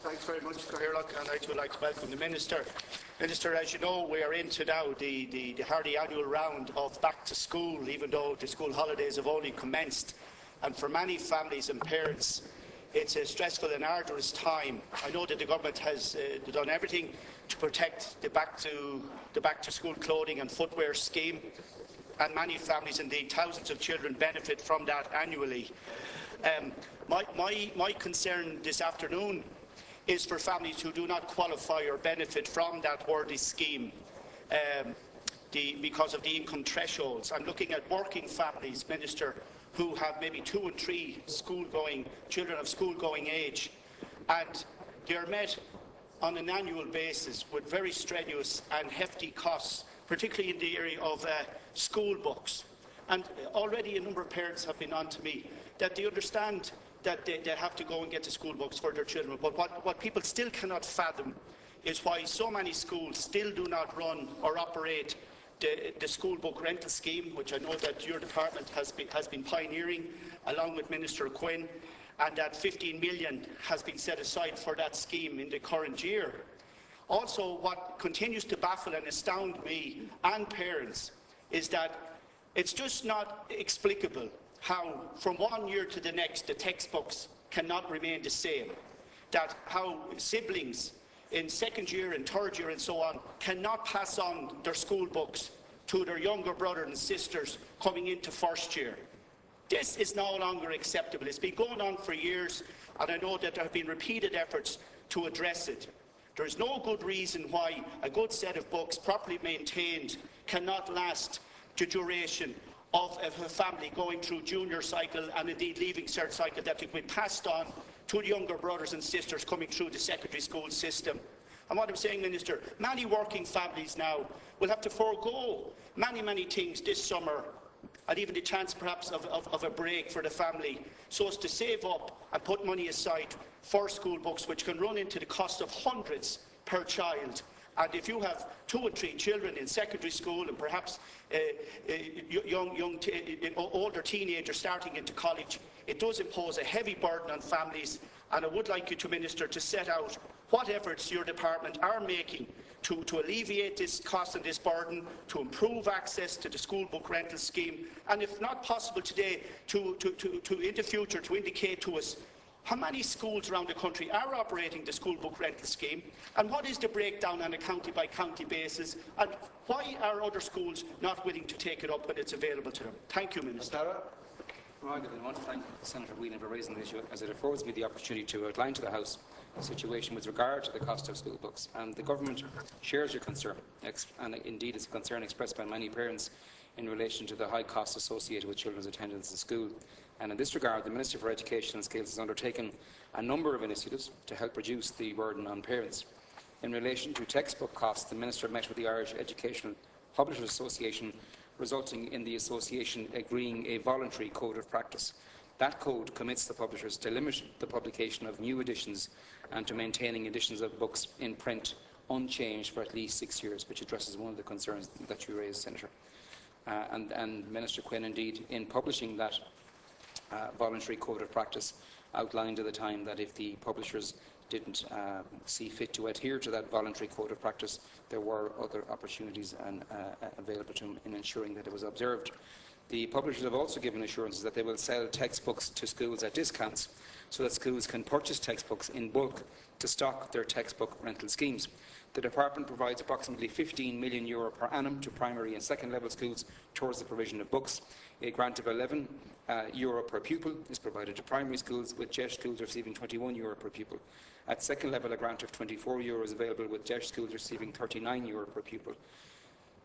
Thanks very much, Cathaoirleach, and I too would like to welcome the Minister. Minister, as you know, we are into now the hardy annual round of back to school, even though the school holidays have only commenced. And for many families and parents, it's a stressful and arduous time. I know that the government has done everything to protect the back to school clothing and footwear scheme, and many families, indeed thousands of children, benefit from that annually. My concern this afternoon is for families who do not qualify or benefit from that worthy scheme because of the income thresholds. I'm looking at working families, Minister, who have maybe 2 and 3 children of school-going age, and they are met on an annual basis with very strenuous and hefty costs, particularly in the area of school books. And already a number of parents have been on to me that they understand that they have to go and get the school books for their children. But what people still cannot fathom is why so many schools still do not run or operate the school book rental scheme, which I know that your department has been pioneering, along with Minister Quinn, and that 15 million has been set aside for that scheme in the current year. Also, what continues to baffle and astound me and parents is that it's just not explicable how, from one year to the next, the textbooks cannot remain the same. That how siblings in 2nd year and 3rd year and so on cannot pass on their school books to their younger brothers and sisters coming into 1st year. This is no longer acceptable. It's been going on for years, and I know that there have been repeated efforts to address it. There is no good reason why a good set of books, properly maintained, cannot last the duration of a family going through junior cycle and indeed leaving cert cycle, that it will be passed on to the younger brothers and sisters coming through the secondary school system. And what I'm saying, Minister, many working families now will have to forego many things this summer, and even the chance perhaps of a break for the family, so as to save up and put money aside for school books, which can run into the cost of hundreds per child. And if you have 2 and 3 children in secondary school and perhaps older teenagers starting into college, it does impose a heavy burden on families. And I would like you to, Minister, to set out what efforts your department are making to alleviate this cost and this burden, to improve access to the school book rental scheme, and if not possible today, to in the future to indicate to us how many schools around the country are operating the school book rental scheme, and what is the breakdown on a county-by-county basis, and why are other schools not willing to take it up when it's available to them? Thank you, Minister. I want to thank Senator Whelan for raising the issue, as it affords me the opportunity to outline to the House the situation with regard to the cost of school books. And the Government shares your concern, and indeed it's a concern expressed by many parents in relation to the high costs associated with children's attendance in school. And in this regard, the Minister for Education and Skills has undertaken a number of initiatives to help reduce the burden on parents. In relation to textbook costs, the Minister met with the Irish Educational Publishers Association, resulting in the association agreeing a voluntary code of practice. That code commits the publishers to limit the publication of new editions and to maintaining editions of books in print unchanged for at least 6 years, which addresses one of the concerns that you raised, Senator. And Minister Quinn, indeed, in publishing that voluntary code of practice, outlined at the time that if the publishers didn't see fit to adhere to that voluntary code of practice, there were other opportunities available to them in ensuring that it was observed. The publishers have also given assurances that they will sell textbooks to schools at discounts, so that schools can purchase textbooks in bulk to stock their textbook rental schemes. The Department provides approximately €15 million per annum to primary and second level schools towards the provision of books. A grant of €11 per pupil is provided to primary schools, with JESH schools receiving €21 per pupil. At second level, a grant of €24 is available, with JESH schools receiving €39 per pupil.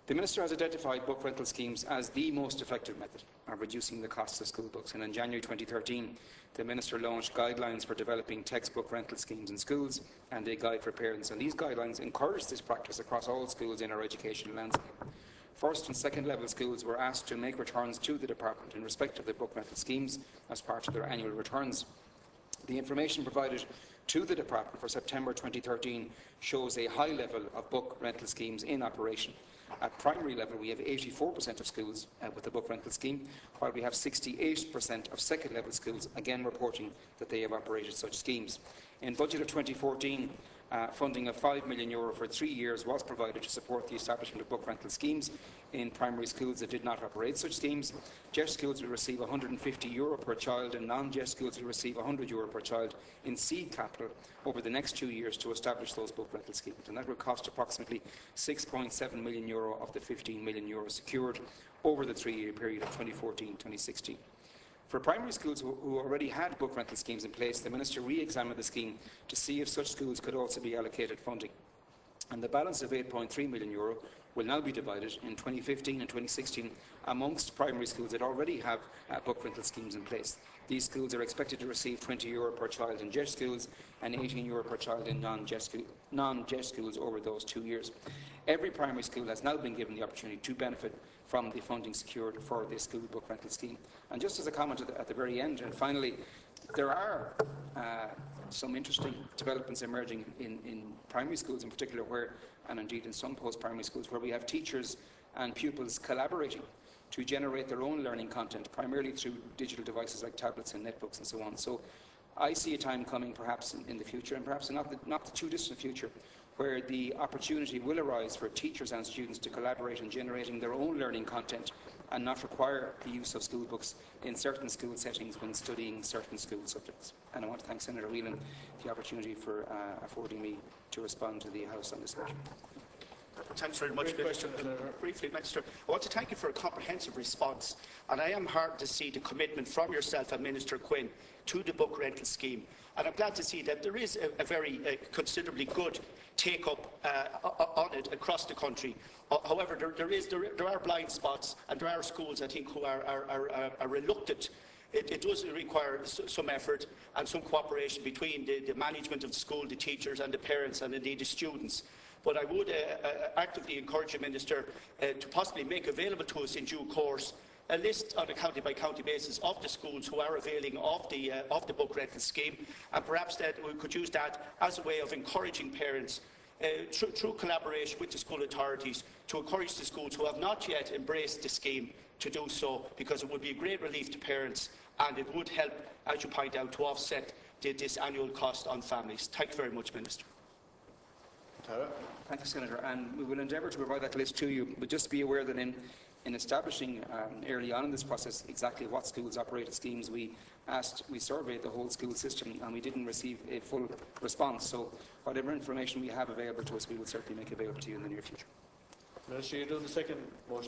The Minister has identified book rental schemes as the most effective method of reducing the costs of school books, and in January 2013 the Minister launched guidelines for developing textbook rental schemes in schools and a guide for parents, and these guidelines encourage this practice across all schools in our educational landscape. First and second level schools were asked to make returns to the Department in respect of the book rental schemes as part of their annual returns. The information provided to the Department for September 2013 shows a high level of book rental schemes in operation. At primary level, we have 84% of schools with a book rental scheme, while we have 68% of second-level schools, again reporting that they have operated such schemes. In budget of 2014, funding of €5 million for 3 years was provided to support the establishment of book rental schemes in primary schools that did not operate such schemes. JESH schools will receive €150 per child, and non-JESH schools will receive €100 per child in seed capital over the next 2 years to establish those book rental schemes. And that will cost approximately €6.7 million of the €15 million secured over the 3-year period of 2014-2016. For primary schools who already had book rental schemes in place, the Minister re-examined the scheme to see if such schools could also be allocated funding. And the balance of €8.3 million will now be divided in 2015 and 2016 amongst primary schools that already have book rental schemes in place. These schools are expected to receive €20 per child in JESH schools and €18 per child in non-JESH schools over those 2 years. Every primary school has now been given the opportunity to benefit from the funding secured for this school book rental scheme. And just as a comment at the very end, and finally, there are some interesting developments emerging in primary schools in particular, where, and indeed in some post-primary schools, where we have teachers and pupils collaborating to generate their own learning content, primarily through digital devices like tablets and netbooks and so on. So I see a time coming, perhaps in the future, and perhaps not the too distant future, where the opportunity will arise for teachers and students to collaborate in generating their own learning content and not require the use of school books in certain school settings when studying certain school subjects. And I want to thank Senator Whelan for the opportunity for affording me to respond to the House on this matter. Thanks very much, Minister. Briefly, Minister, I want to thank you for a comprehensive response, and I am heartened to see the commitment from yourself and Minister Quinn to the book rental scheme. And I'm glad to see that there is a very considerably good take-up on it across the country. However, there are blind spots, and there are schools, I think, who are reluctant. It does require some effort and some cooperation between the management of the school, the teachers and the parents, and indeed the students. But I would actively encourage the Minister to possibly make available to us in due course a list on a county-by-county basis of the schools who are availing of the book rental scheme, and perhaps that we could use that as a way of encouraging parents through collaboration with the school authorities to encourage the schools who have not yet embraced the scheme to do so, because it would be a great relief to parents and it would help, as you point out, to offset this annual cost on families. Thank you very much, Minister. Thank you, Senator. And we will endeavour to provide that list to you, but just be aware that in establishing early on in this process exactly what schools operated schemes, we surveyed the whole school system and we didn't receive a full response. So whatever information we have available to us, we will certainly make available to you in the near future. Minister, you're doing the second motion.